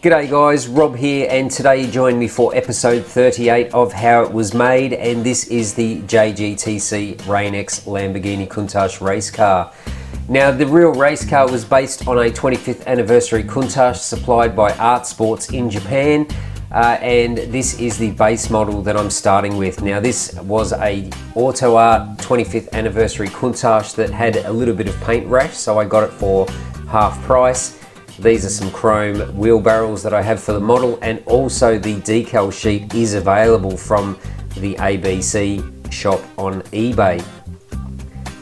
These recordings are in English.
G'day guys, Rob here, and today you join me for episode 38 of How It Was Made, and this is the JGTC RainX Lamborghini Countach race car. Now, the real race car was based on a 25th anniversary Countach supplied by Art Sports in Japan, and this is the base model that I'm starting with. Now, this was a Auto Art 25th anniversary Countach that had a little bit of paint rash, so I got it for half price. These are some chrome wheel barrels that I have for the model, and also the decal sheet is available from the ABC shop on eBay.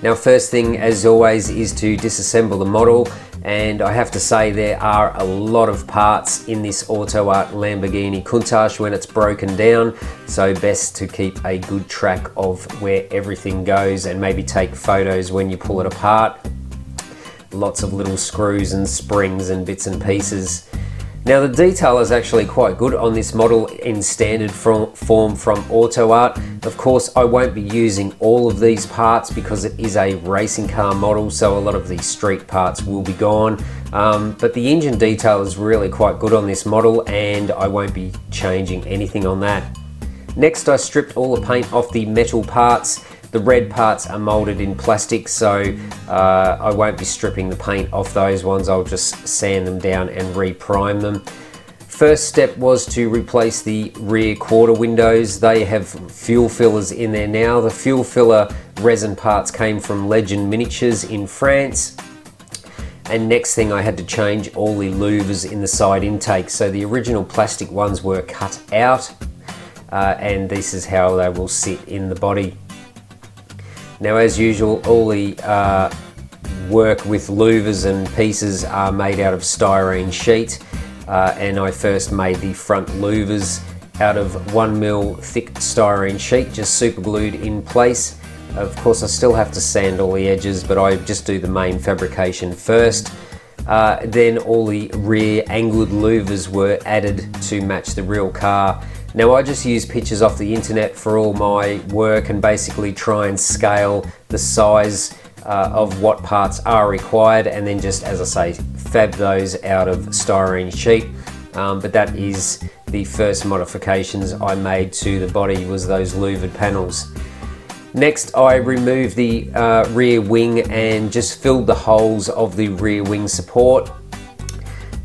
Now, first thing as always is to disassemble the model, and I have to say there are a lot of parts in this Auto Art Lamborghini Countach when it's broken down, so best to keep a good track of where everything goes and maybe take photos when you pull it apart. Lots of little screws and springs and bits and pieces. Now, the detail is actually quite good on this model in standard form from Auto Art. Of course, I won't be using all of these parts because it is a racing car model, so a lot of these street parts will be gone. But the engine detail is really quite good on this model, and I won't be changing anything on that. Next, I stripped all the paint off the metal parts. The red parts are molded in plastic, so I won't be stripping the paint off those ones. I'll just sand them down and re-prime them. First step was to replace the rear quarter windows. They have fuel fillers in there now. The fuel filler resin parts came from Legend Miniatures in France. And next thing, I had to change all the louvers in the side intake. So the original plastic ones were cut out, and this is how they will sit in the body. Now, as usual, all the work with louvers and pieces are made out of styrene sheet, and I first made the front louvers out of 1mm thick styrene sheet, just super glued in place. Of course, I still have to sand all the edges, but I just do the main fabrication first. Then all the rear angled louvers were added to match the real car. Now, I just use pictures off the internet for all my work and basically try and scale the size of what parts are required, and then just, as I say, fab those out of styrene sheet. But that is the first modifications I made to the body, was those louvered panels. Next, I removed the rear wing and just filled the holes of the rear wing support.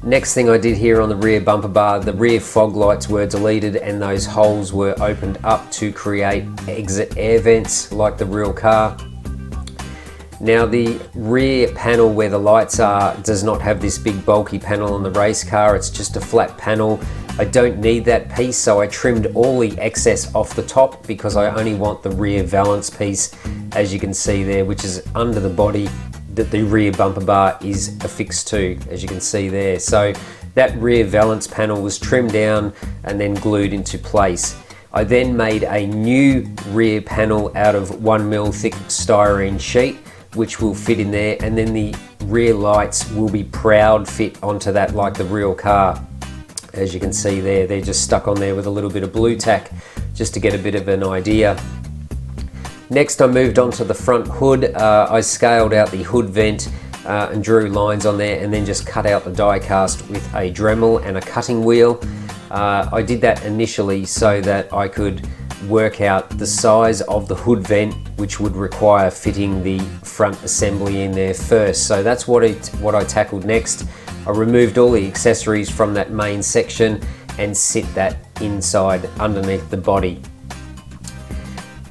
Next thing I did here on the rear bumper bar, the rear fog lights were deleted and those holes were opened up to create exit air vents like the real car. Now, the rear panel where the lights are does not have this big bulky panel on the race car, it's just a flat panel. I don't need that piece, so I trimmed all the excess off the top because I only want the rear valance piece, as you can see there, which is under the body that the rear bumper bar is affixed to, as you can see there. So that rear valance panel was trimmed down and then glued into place. I then made a new rear panel out of 1mm thick styrene sheet, which will fit in there, and then the rear lights will be proud fit onto that like the real car. As you can see there, they're just stuck on there with a little bit of blue tack just to get a bit of an idea. Next, I moved on to the front hood. I scaled out the hood vent and drew lines on there, and then just cut out the die cast with a Dremel and a cutting wheel. I did that initially so that I could work out the size of the hood vent, which would require fitting the front assembly in there first. So that's what I tackled next. I removed all the accessories from that main section and sit that inside underneath the body.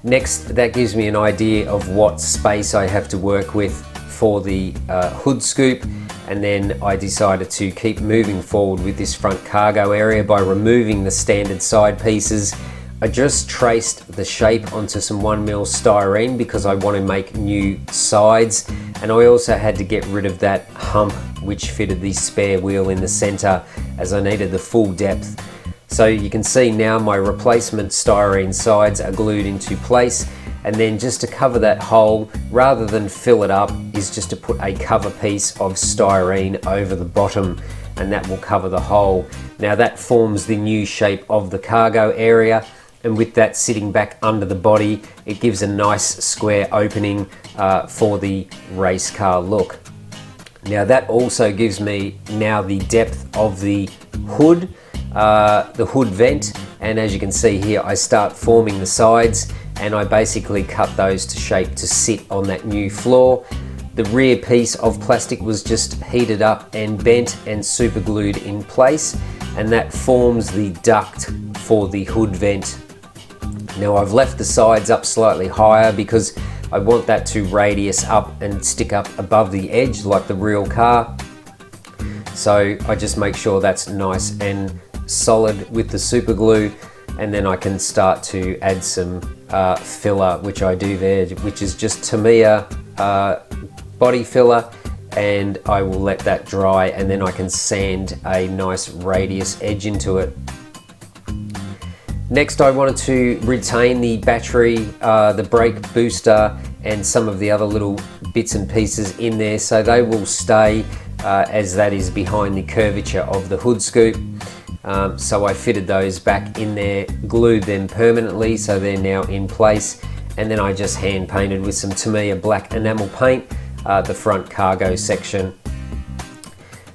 Next, that gives me an idea of what space I have to work with for the hood scoop, and then I decided to keep moving forward with this front cargo area by removing the standard side pieces. I just traced the shape onto some 1mm styrene because I want to make new sides, and I also had to get rid of that hump which fitted the spare wheel in the center, as I needed the full depth. So you can see now my replacement styrene sides are glued into place, and then just to cover that hole, rather than fill it up, is just to put a cover piece of styrene over the bottom, and that will cover the hole. Now, that forms the new shape of the cargo area, and with that sitting back under the body, it gives a nice square opening for the race car look. Now, that also gives me now the depth of the hood, the hood vent, and as you can see here, I start forming the sides, and I basically cut those to shape to sit on that new floor. The rear piece of plastic was just heated up and bent and super glued in place, and that forms the duct for the hood vent. Now I've left the sides up slightly higher because I want that to radius up and stick up above the edge like the real car. So I just make sure that's nice and solid with the super glue, and then I can start to add some filler, which I do there, which is just Tamiya body filler, and I will let that dry, and then I can sand a nice radius edge into it. Next, I wanted to retain the battery, the brake booster, and some of the other little bits and pieces in there, so they will stay as that is behind the curvature of the hood scoop. So I fitted those back in there, glued them permanently, so they're now in place, and then I just hand painted with some Tamiya black enamel paint the front cargo section.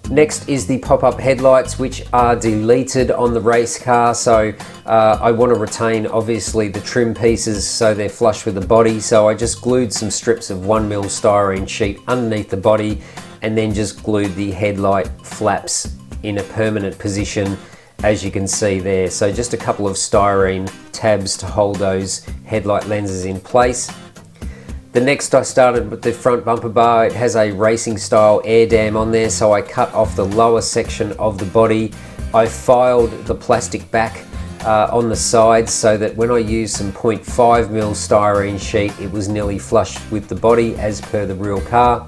Next is the pop-up headlights, which are deleted on the race car, so I want to retain obviously the trim pieces so they're flush with the body, so I just glued some strips of 1mm styrene sheet underneath the body, and then just glued the headlight flaps in a permanent position, as you can see there. So just a couple of styrene tabs to hold those headlight lenses in place. The next, I started with the front bumper bar. It has a racing style air dam on there, so I cut off the lower section of the body. I filed the plastic back on the sides so that when I used some 0.5mm styrene sheet, it was nearly flush with the body as per the real car.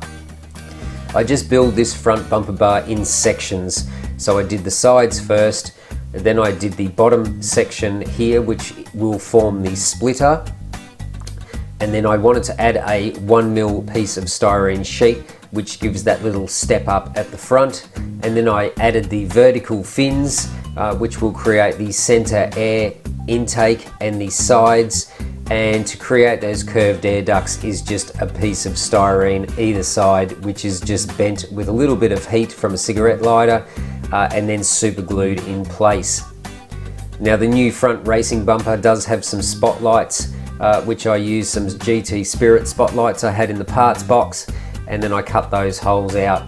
I just build this front bumper bar in sections. So I did the sides first, and then I did the bottom section here, which will form the splitter. And then I wanted to add a 1mm piece of styrene sheet, which gives that little step up at the front. And then I added the vertical fins, which will create the center air intake and the sides. And to create those curved air ducts is just a piece of styrene either side, which is just bent with a little bit of heat from a cigarette lighter, and then super glued in place. Now the new front racing bumper does have some spotlights, which I used some GT Spirit spotlights I had in the parts box, and then I cut those holes out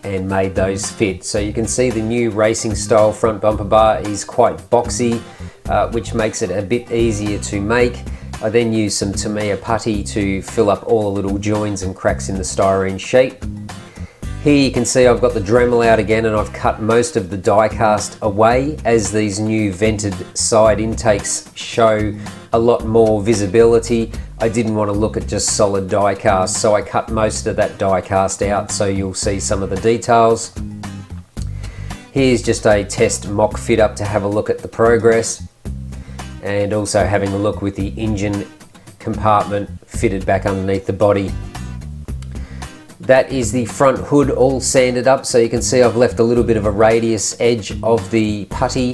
and made those fit. So you can see the new racing style front bumper bar is quite boxy, which makes it a bit easier to make. I then used some Tamiya putty to fill up all the little joins and cracks in the styrene sheet. Here you can see I've got the Dremel out again, and I've cut most of the die cast away, as these new vented side intakes show a lot more visibility. I didn't want to look at just solid die cast, so I cut most of that die cast out so you'll see some of the details. Here's just a test mock fit up to have a look at the progress, and also having a look with the engine compartment fitted back underneath the body. That is the front hood all sanded up, so you can see I've left a little bit of a radius edge of the putty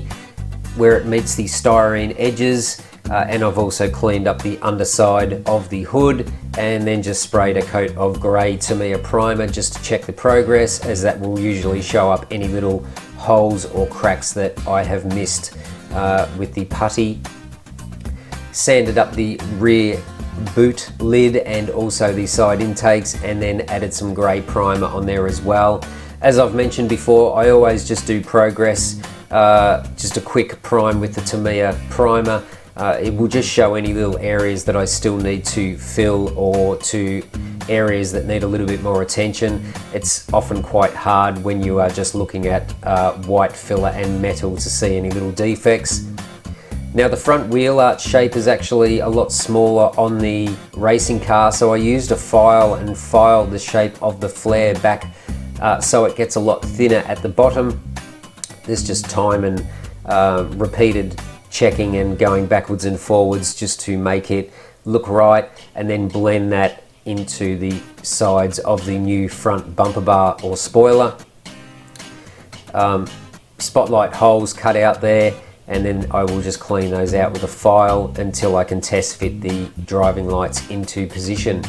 where it meets the styrene edges, and I've also cleaned up the underside of the hood, and then just sprayed a coat of grey Tamiya primer just to check the progress, as that will usually show up any little holes or cracks that I have missed with the putty. Sanded up the rear boot lid and also the side intakes, and then added some grey primer on there as well. As I've mentioned before, I always just do progress, just a quick prime with the Tamiya primer. It will just show any little areas that I still need to fill, or to areas that need a little bit more attention. It's often quite hard when you are just looking at white filler and metal to see any little defects. Now the front wheel arch shape is actually a lot smaller on the racing car, so I used a file and filed the shape of the flare back so it gets a lot thinner at the bottom. There's just time and repeated checking and going backwards and forwards just to make it look right, and then blend that into the sides of the new front bumper bar or spoiler. Spotlight holes cut out there, and then I will just clean those out with a file until I can test fit the driving lights into position.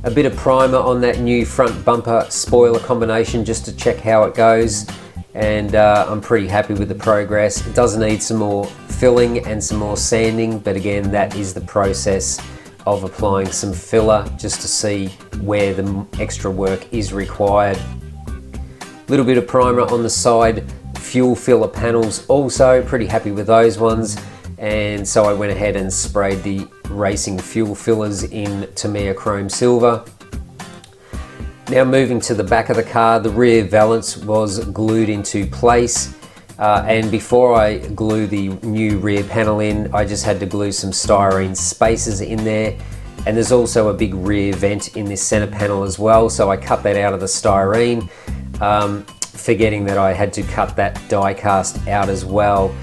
A bit of primer on that new front bumper spoiler combination just to check how it goes, and I'm pretty happy with the progress. It does need some more filling and some more sanding, but again, that is the process of applying some filler just to see where the extra work is required. A little bit of primer on the side fuel filler panels, also pretty happy with those ones, and so I went ahead and sprayed the racing fuel fillers in Tamiya Chrome Silver. Now moving to the back of the car, the rear valance was glued into place, and before I glue the new rear panel in, I just had to glue some styrene spacers in there, and there's also a big rear vent in this center panel as well, so I cut that out of the styrene, forgetting that I had to cut that die cast out as well.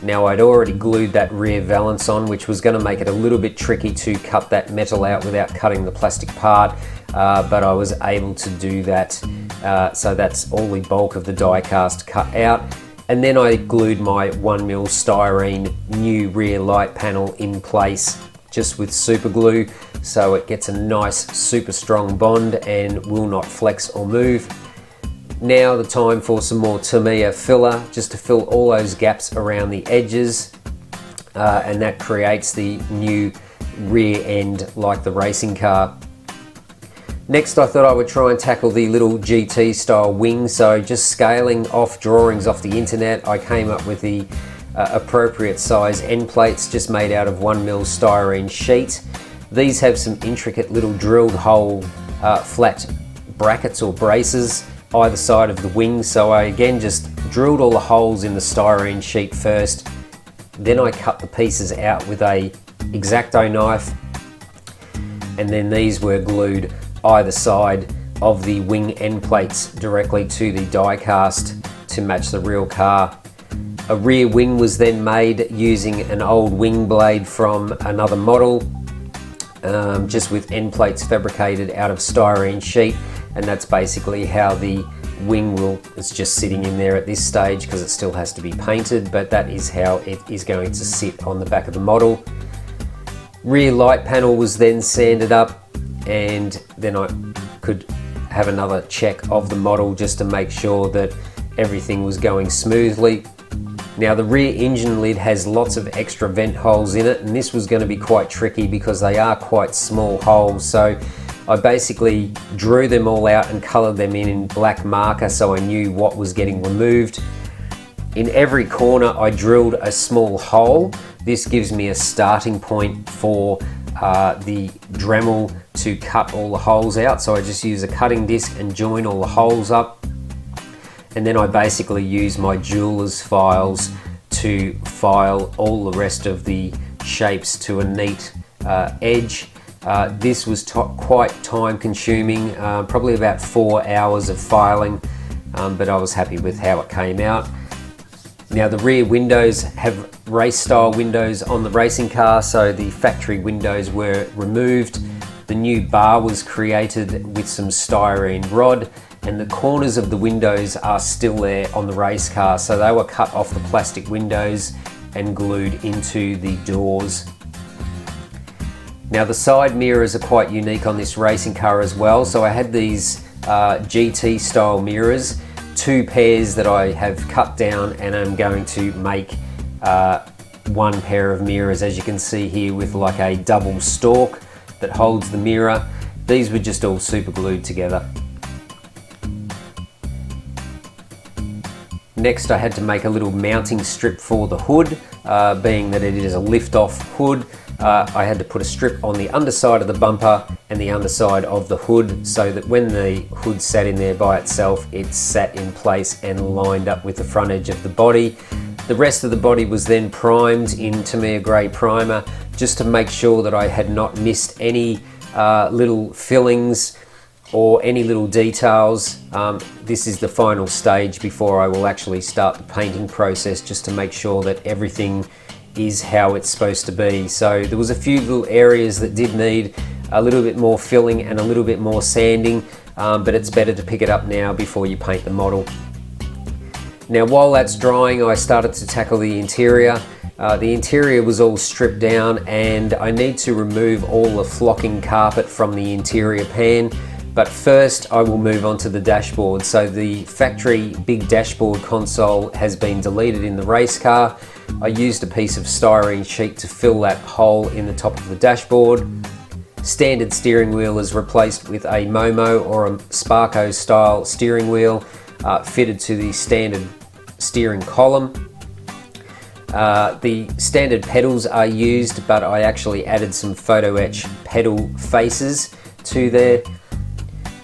Now I'd already glued that rear valance on, which was going to make it a little bit tricky to cut that metal out without cutting the plastic part, but I was able to do that, so that's all the bulk of the die cast cut out. And then I glued my 1mm styrene new rear light panel in place just with super glue, so it gets a nice super strong bond and will not flex or move. Now the time for some more Tamiya filler, just to fill all those gaps around the edges, and that creates the new rear end like the racing car. Next, I thought I would try and tackle the little GT style wing, so just scaling off drawings off the internet, I came up with the appropriate size end plates just made out of 1mm styrene sheet. These have some intricate little drilled hole flat brackets or braces either side of the wing, so I again just drilled all the holes in the styrene sheet first, then I cut the pieces out with a X-Acto knife, and then these were glued either side of the wing end plates directly to the die cast to match the real car. A rear wing was then made using an old wing blade from another model, just with end plates fabricated out of styrene sheet, and that's basically how the wing it's just sitting in there at this stage because it still has to be painted, but that is how it is going to sit on the back of the model. Rear light panel was then sanded up, and then I could have another check of the model just to make sure that everything was going smoothly. Now the rear engine lid has lots of extra vent holes in it, and this was going to be quite tricky because they are quite small holes, so I basically drew them all out and coloured them in black marker so I knew what was getting removed. In every corner I drilled a small hole. This gives me a starting point for the Dremel to cut all the holes out, so I just use a cutting disc and join all the holes up, and then I basically use my jeweler's files to file all the rest of the shapes to a neat edge. This was quite time consuming, probably about 4 hours of filing, but I was happy with how it came out. Now the rear windows have race style windows on the racing car, so the factory windows were removed. The new bar was created with some styrene rod, and the corners of the windows are still there on the race car, so they were cut off the plastic windows and glued into the doors. Now the side mirrors are quite unique on this racing car as well, so I had these GT style mirrors, 2 pairs that I have cut down, and I'm going to make 1 pair of mirrors, as you can see here, with like a double stalk that holds the mirror. These were just all super glued together. Next I had to make a little mounting strip for the hood, being that it is a lift-off hood. I had to put a strip on the underside of the bumper and the underside of the hood so that when the hood sat in there by itself, it sat in place and lined up with the front edge of the body. The rest of the body was then primed in Tamiya Grey primer just to make sure that I had not missed any little fillings or any little details. This is the final stage before I will actually start the painting process, just to make sure that everything is how it's supposed to be. So there was a few little areas that did need a little bit more filling and a little bit more sanding, but it's better to pick it up now before you paint the model. Now while that's drying, I started to tackle the interior. The interior was all stripped down, and I need to remove all the flocking carpet from the interior pan. But first I will move on to the dashboard. So the factory big dashboard console has been deleted in the race car. I used a piece of styrene sheet to fill that hole in the top of the dashboard. Standard steering wheel is replaced with a Momo or a Sparco style steering wheel fitted to the standard steering column. The standard pedals are used, but I actually added some photo etch pedal faces to there.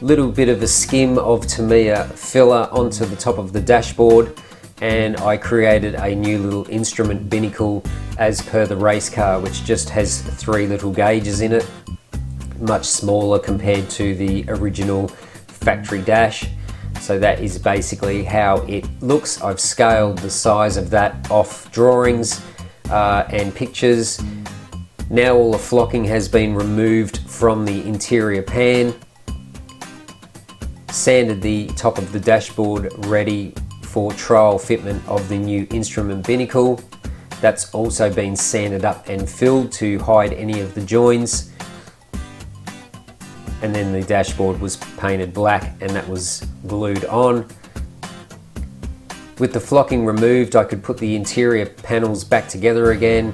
Little bit of a skim of Tamiya filler onto the top of the dashboard, and I created a new little instrument binnacle as per the race car, which just has 3 little gauges in it, much smaller compared to the original factory dash. So that is basically how it looks. I've scaled the size of that off drawings and pictures. Now all the flocking has been removed from the interior pan. Sanded the top of the dashboard ready for trial fitment of the new instrument binnacle. That's also been sanded up and filled to hide any of the joins. And then the dashboard was painted black and that was glued on. With the flocking removed, I could put the interior panels back together again.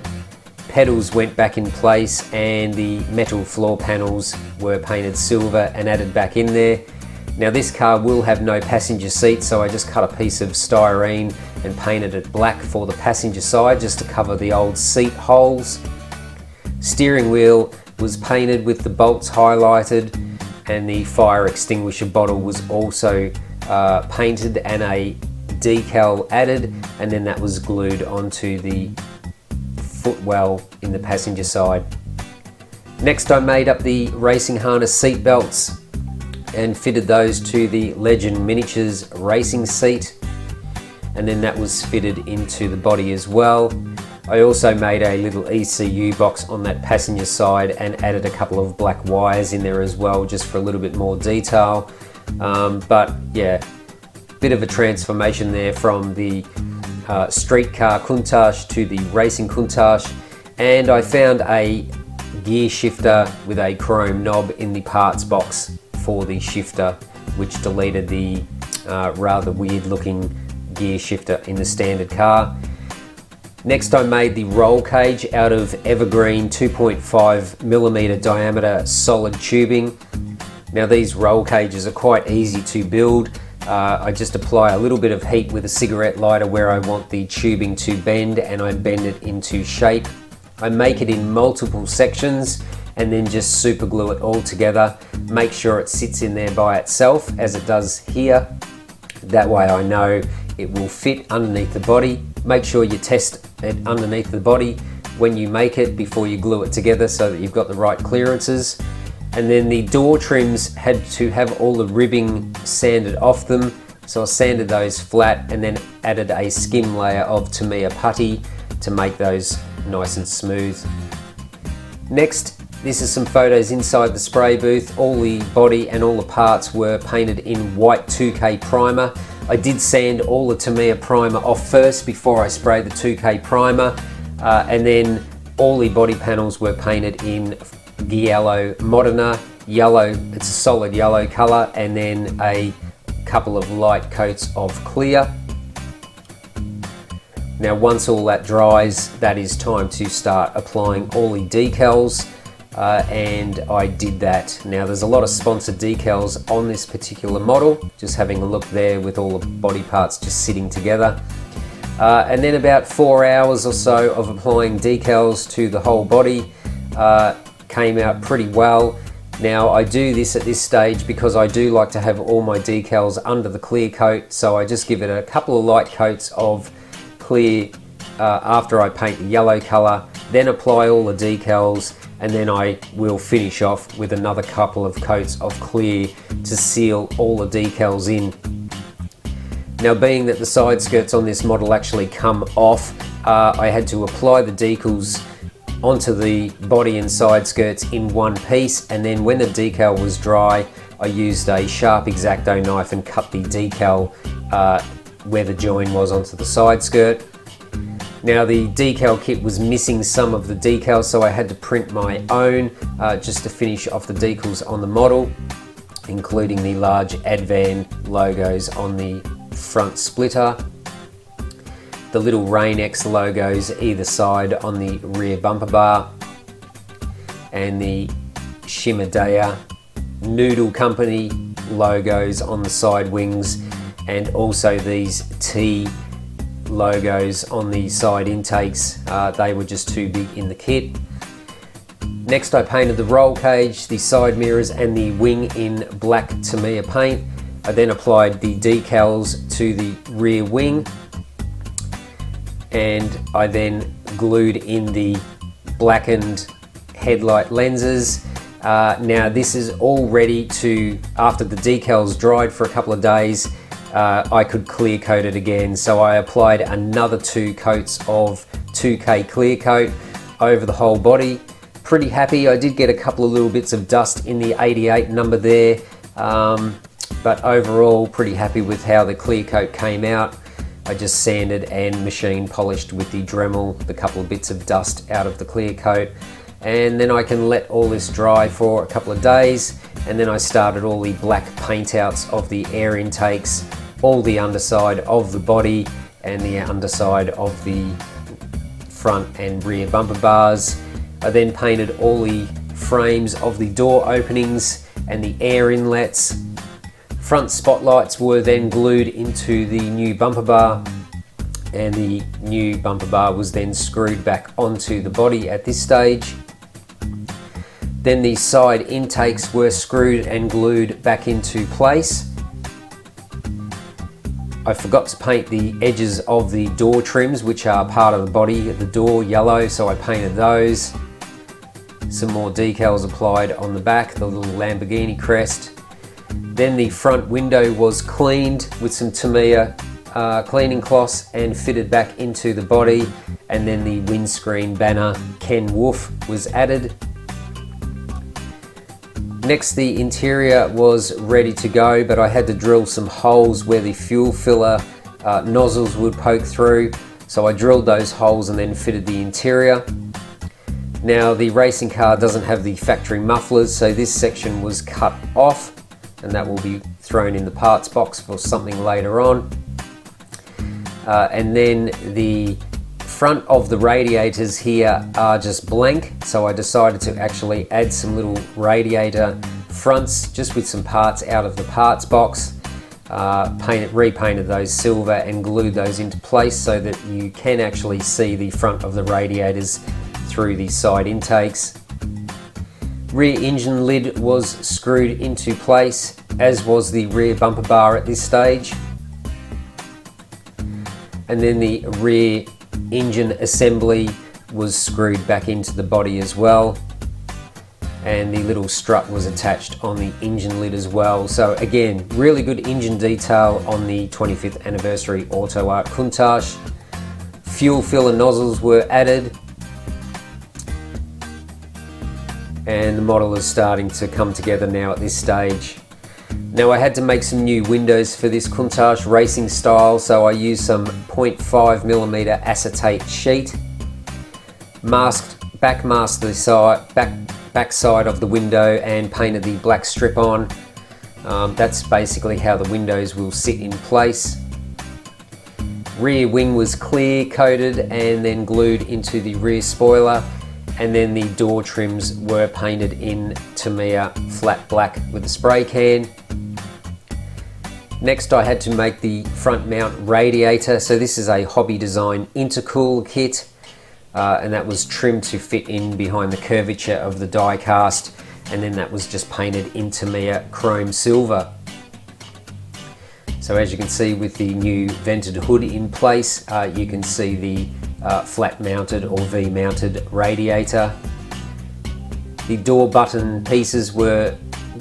Pedals went back in place and the metal floor panels were painted silver and added back in there. Now this car will have no passenger seat, so I just cut a piece of styrene and painted it black for the passenger side just to cover the old seat holes. Steering wheel was painted with the bolts highlighted, and the fire extinguisher bottle was also painted and a decal added, and then that was glued onto the footwell in the passenger side. Next I made up the racing harness seat belts and fitted those to the Legend Miniatures racing seat, and then that was fitted into the body as well. I also made a little ECU box on that passenger side and added a couple of black wires in there as well, just for a little bit more detail. But yeah, bit of a transformation there from the street car Countach to the racing Countach. And I found a gear shifter with a chrome knob in the parts box for the shifter, which deleted the rather weird looking gear shifter in the standard car. Next I made the roll cage out of evergreen 2.5mm diameter solid tubing. Now these roll cages are quite easy to build. I just apply a little bit of heat with a cigarette lighter where I want the tubing to bend, and I bend it into shape. I make it in multiple sections and then just super glue it all together. Make sure it sits in there by itself as it does here. That way I know it will fit underneath the body. Make sure you test it underneath the body when you make it before you glue it together so that you've got the right clearances. And then the door trims had to have all the ribbing sanded off them. So I sanded those flat and then added a skim layer of Tamiya putty to make those nice and smooth. Next, this is some photos inside the spray booth. All the body and all the parts were painted in white 2K primer. I did sand all the Tamiya primer off first before I sprayed the 2K primer, and then all the body panels were painted in Giallo Moderna yellow. It's a solid yellow color, and then a couple of light coats of clear. Now once all that dries, that is time to start applying all the decals. And I did that. Now there's a lot of sponsored decals on this particular model, just having a look there with all the body parts just sitting together. And then about 4 hours or so of applying decals to the whole body came out pretty well. Now I do this at this stage because I do like to have all my decals under the clear coat, so I just give it a couple of light coats of clear after I paint the yellow color, then apply all the decals, and then I will finish off with another couple of coats of clear to seal all the decals in. Now being that the side skirts on this model actually come off, I had to apply the decals onto the body and side skirts in one piece, and then when the decal was dry I used a sharp X-Acto knife and cut the decal where the join was onto the side skirt. Now the decal kit was missing some of the decals, so I had to print my own just to finish off the decals on the model. including the large Advan logos on the front splitter, the little RainX logos either side on the rear bumper bar, and the Shimadea Noodle Company logos on the side wings, and also these T logos on the side intakes. They were just too big in the kit. Next I painted the roll cage, the side mirrors and the wing in black Tamiya paint. I then applied the decals to the rear wing, and I then glued in the blackened headlight lenses. Now this is all ready to, after the decals dried for a couple of days, I could clear coat it again. So I applied another 2 coats of 2K clear coat over the whole body. Pretty happy. I did get a couple of little bits of dust in the 88 number there, but overall pretty happy with how the clear coat came out. I just sanded and machine polished with the Dremel the couple of bits of dust out of the clear coat, and then I can let all this dry for a couple of days, and then I started all the black paint outs of the air intakes, all the underside of the body and the underside of the front and rear bumper bars. I then painted all the frames of the door openings and the air inlets. Front spotlights were then glued into the new bumper bar, and the new bumper bar was then screwed back onto the body at this stage. Then the side intakes were screwed and glued back into place. I forgot to paint the edges of the door trims, which are part of the body of the door, yellow, so I painted those. Some more decals applied on the back, the little Lamborghini crest. Then the front window was cleaned with some Tamiya cleaning cloths and fitted back into the body, and then the windscreen banner Ken Wolf was added. Next, the interior was ready to go, but I had to drill some holes where the fuel filler nozzles would poke through, so I drilled those holes and then fitted the interior. Now the racing car doesn't have the factory mufflers, so this section was cut off, and that will be thrown in the parts box for something later on. And then the front of the radiators here are just blank, so I decided to actually add some little radiator fronts just with some parts out of the parts box. Repainted those silver and glued those into place so that you can actually see the front of the radiators through the side intakes. Rear engine lid was screwed into place, as was the rear bumper bar at this stage. And then the rear engine assembly was screwed back into the body as well. And the little strut was attached on the engine lid as well. So again, really good engine detail on the 25th anniversary Auto Art Countach. Fuel filler nozzles were added, and the model is starting to come together now at this stage. Now I had to make some new windows for this Countach racing style, so I used some 0.5mm acetate sheet, backmasked the back side of the window and painted the black strip on. That's basically how the windows will sit in place. Rear wing was clear coated and then glued into the rear spoiler, and then the door trims were painted in Tamiya flat black with a spray can. Next I had to make the front mount radiator. So this is a Hobby Design intercool kit, and that was trimmed to fit in behind the curvature of the die cast, and then that was just painted in Tamiya chrome silver. So as you can see, with the new vented hood in place, you can see the flat mounted or V mounted radiator. The door button pieces were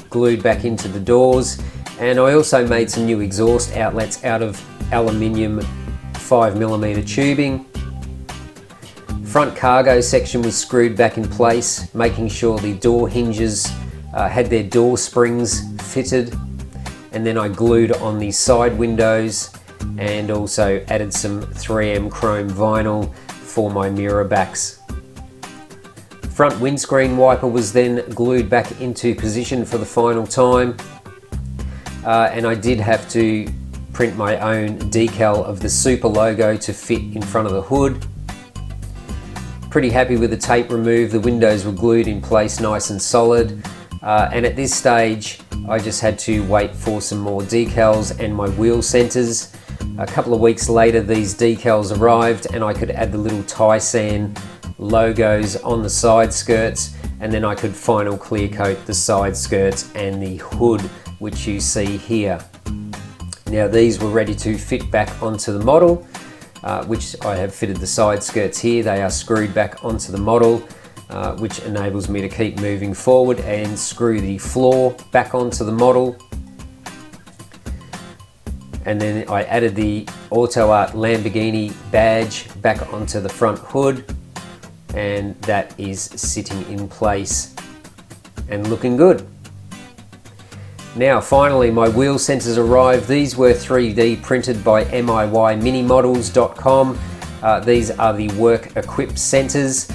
glued back into the doors, and I also made some new exhaust outlets out of aluminium 5mm tubing. Front cargo section was screwed back in place, making sure the door hinges had their door springs fitted, and then I glued on the side windows and also added some 3M chrome vinyl for my mirror backs. Front windscreen wiper was then glued back into position for the final time. and I did have to print my own decal of the Super logo to fit in front of the hood. Pretty happy with the tape remove. The windows were glued in place nice and solid, and at this stage I just had to wait for some more decals and my wheel centers. A couple of weeks later these decals arrived and I could add the little Tysan logos on the side skirts, and then I could final clear coat the side skirts and the hood, which you see here. Now these were ready to fit back onto the model, which I have fitted the side skirts here. They are screwed back onto the model, which enables me to keep moving forward and screw the floor back onto the model. And then I added the Auto Art Lamborghini badge back onto the front hood, and that is sitting in place and looking good. Now finally my wheel centers arrived. These were 3D printed by MIYminimodels.com. These are the work equipped centers.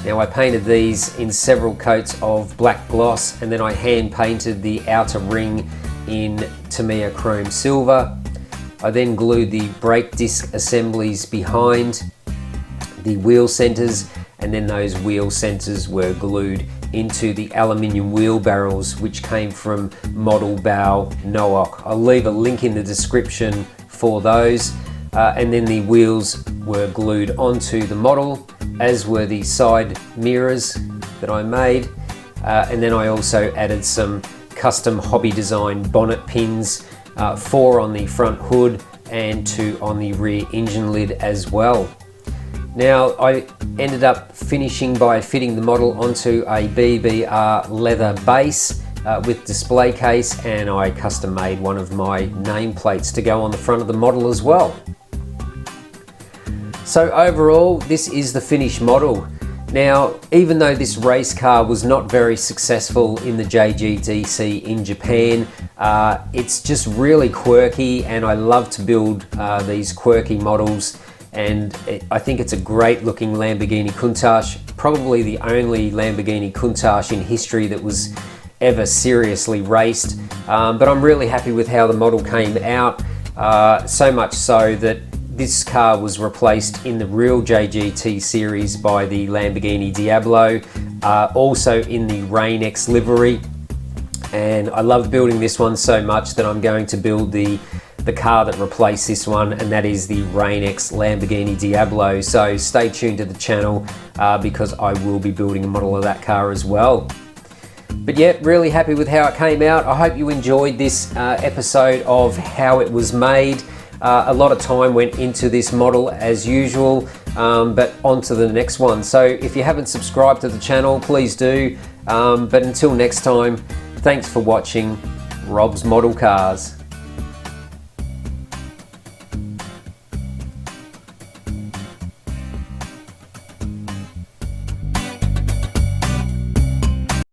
Now I painted these in several coats of black gloss, and then I hand painted the outer ring in Tamiya Chrome Silver. I then glued the brake disc assemblies behind the wheel centers, and then those wheel centers were glued into the aluminium wheel barrels, which came from Model Bow Nook. I'll leave a link in the description for those. And then the wheels were glued onto the model, as were the side mirrors that I made. And then I also added some custom hobby design bonnet pins, 4 on the front hood and 2 on the rear engine lid as well. Now I ended up finishing by fitting the model onto a BBR leather base with display case, and I custom made one of my nameplates to go on the front of the model as well. So overall, this is the finished model. Now, even though this race car was not very successful in the JGTC in Japan, it's just really quirky, and I love to build these quirky models. And I think it's a great looking Lamborghini Countach, probably the only Lamborghini Countach in history that was ever seriously raced. But I'm really happy with how the model came out, so much so that this car was replaced in the real JGT series by the Lamborghini Diablo, also in the RainX livery. And I love building this one so much that I'm going to build the car that replaced this one, and that is the RainX Lamborghini Diablo. So stay tuned to the channel because I will be building a model of that car as well. But yeah, really happy with how it came out. I hope you enjoyed this episode of how it was made. A lot of time went into this model as usual, but on to the next one. So if you haven't subscribed to the channel, please do. But until next time, thanks for watching Rob's Model Cars.